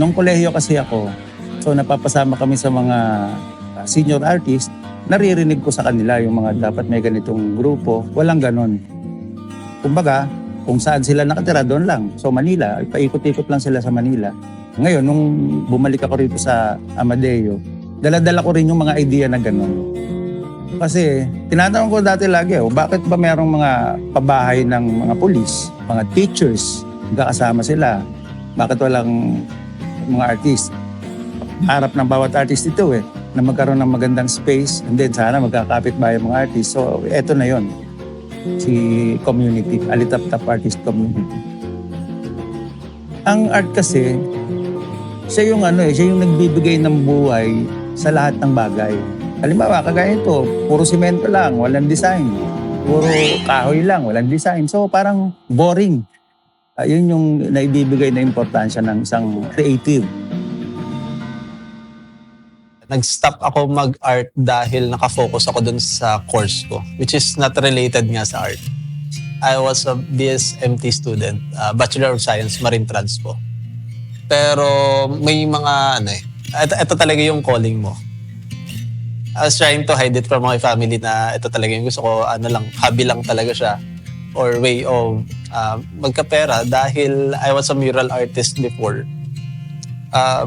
Nung kolehiyo kasi ako, so napapasama kami sa mga senior artist, naririnig ko sa kanila yung mga dapat may ganitong grupo. Walang ganon. Kumbaga, kung saan sila nakatira, doon lang. So Manila, paikot-ikot lang sila sa Manila. Ngayon, nung bumalik ako rito sa Amadeo, dala-dala ko rin yung mga idea na ganon. Kasi tinatanong ko dati lagi, bakit ba merong mga pabahay ng mga pulis, mga teachers, magkakasama sila? Bakit walang mga artist? Harap ng bawat artist ito na magkaroon ng magandang space, and then sana magkakapit ba yung mga artist. So eto na yon, si community, Alitap-Tap Artist Community. Ang art kasi, siya yung siya yung nagbibigay ng buhay sa lahat ng bagay. Halimbawa, kagaya ito, puro simento lang, walang design. Puro kahoy lang, walang design. So parang boring. Yun yung naibibigay na importansya ng isang creative. Nag-stop ako mag-art dahil nakafocus ako dun sa course ko, which is not related nga sa art. I was a BSMT student, Bachelor of Science, Marine Transpo. Pero may mga ito talaga yung calling mo. I was trying to hide it from my family na ito talaga yung gusto ko, hobby lang talaga siya or way of magkapera dahil I was a mural artist before.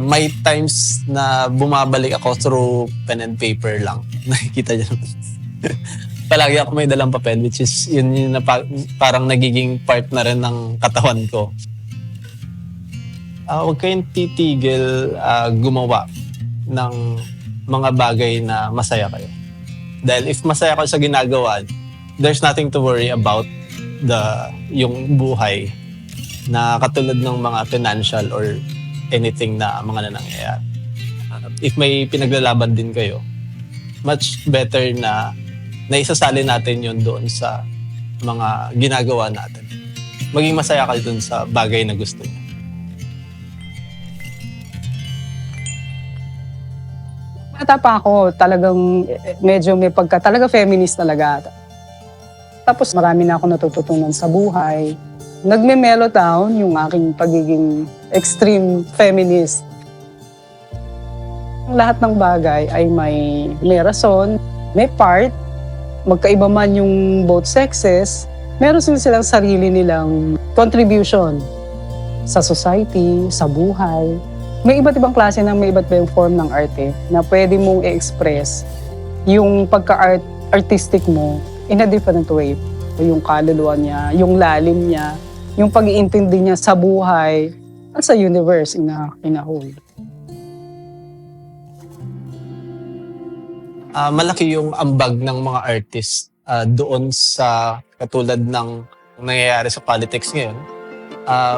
May times na bumabalik ako through pen and paper lang. Nakikita niyo naman. Palagi ako may dalang papel, which is yun na parang nagiging part na rin ng katawan ko. Huwag kayong titigil gumawa ng mga bagay na masaya kayo. Dahil if masaya kayo sa ginagawa, there's nothing to worry about yung buhay na katulad ng mga financial or anything na mga nangyayari. If may pinaglalaban din kayo, much better na naisasali natin yun doon sa mga ginagawa natin. Maging masaya kayo doon sa bagay na gusto niyo. Bata pa ako, talagang medyo may talaga feminist talaga. Tapos marami na ako natututunan sa buhay. Nagme-mellow down yung aking pagiging extreme feminist. Lahat ng bagay ay may rason, may part. Magkaiba man yung both sexes, meron silang sarili nilang contribution sa society, sa buhay. May iba't ibang klase may iba't ibang form ng arte na pwede mong i-express yung pagka-artistic mo in a different way. Yung kaluluwa niya, yung lalim niya, yung pag-iintindi niya sa buhay at sa universe in a whole. Malaki yung ambag ng mga artist doon sa katulad ng nangyayari sa politics ngayon.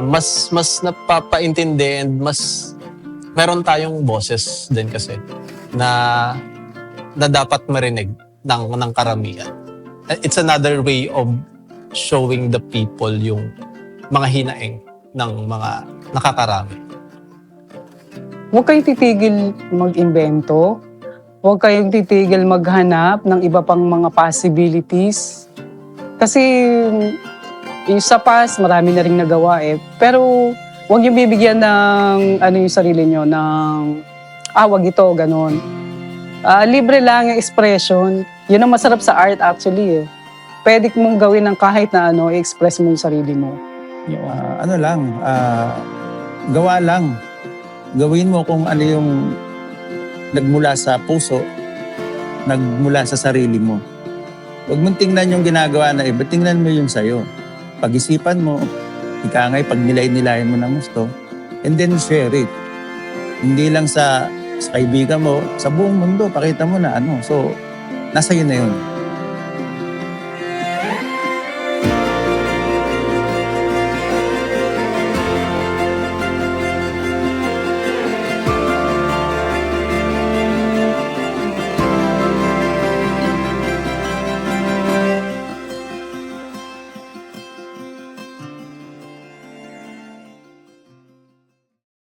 Mas napapaintindi and mas meron tayong boses din kasi na dapat marinig ng karamihan. It's another way of showing the people yung mga hinaing ng mga nakakarami. Huwag kayong titigil mag-imbento. Huwag kayong titigil maghanap ng iba pang mga possibilities. Kasi yung sa past, marami na rin nagawa Pero huwag yung bibigyan ng yung sarili nyo, ng wag ito, ganon. Libre lang yung expression. Yun ang masarap sa art actually Pwede mong gawin ng kahit na i-express mo yung sarili mo. Gawa lang. Gawin mo kung ano yung nagmula sa puso, nagmula sa sarili mo. Huwag mong tingnan yung ginagawa na iba, tingnan mo yung sayo. Pag-isipan mo, ikangay, pag nilay-nilayan mo ng gusto, and then share it. Hindi lang sa kaibigan mo, sa buong mundo, pakita mo na So, nasa yun na yun.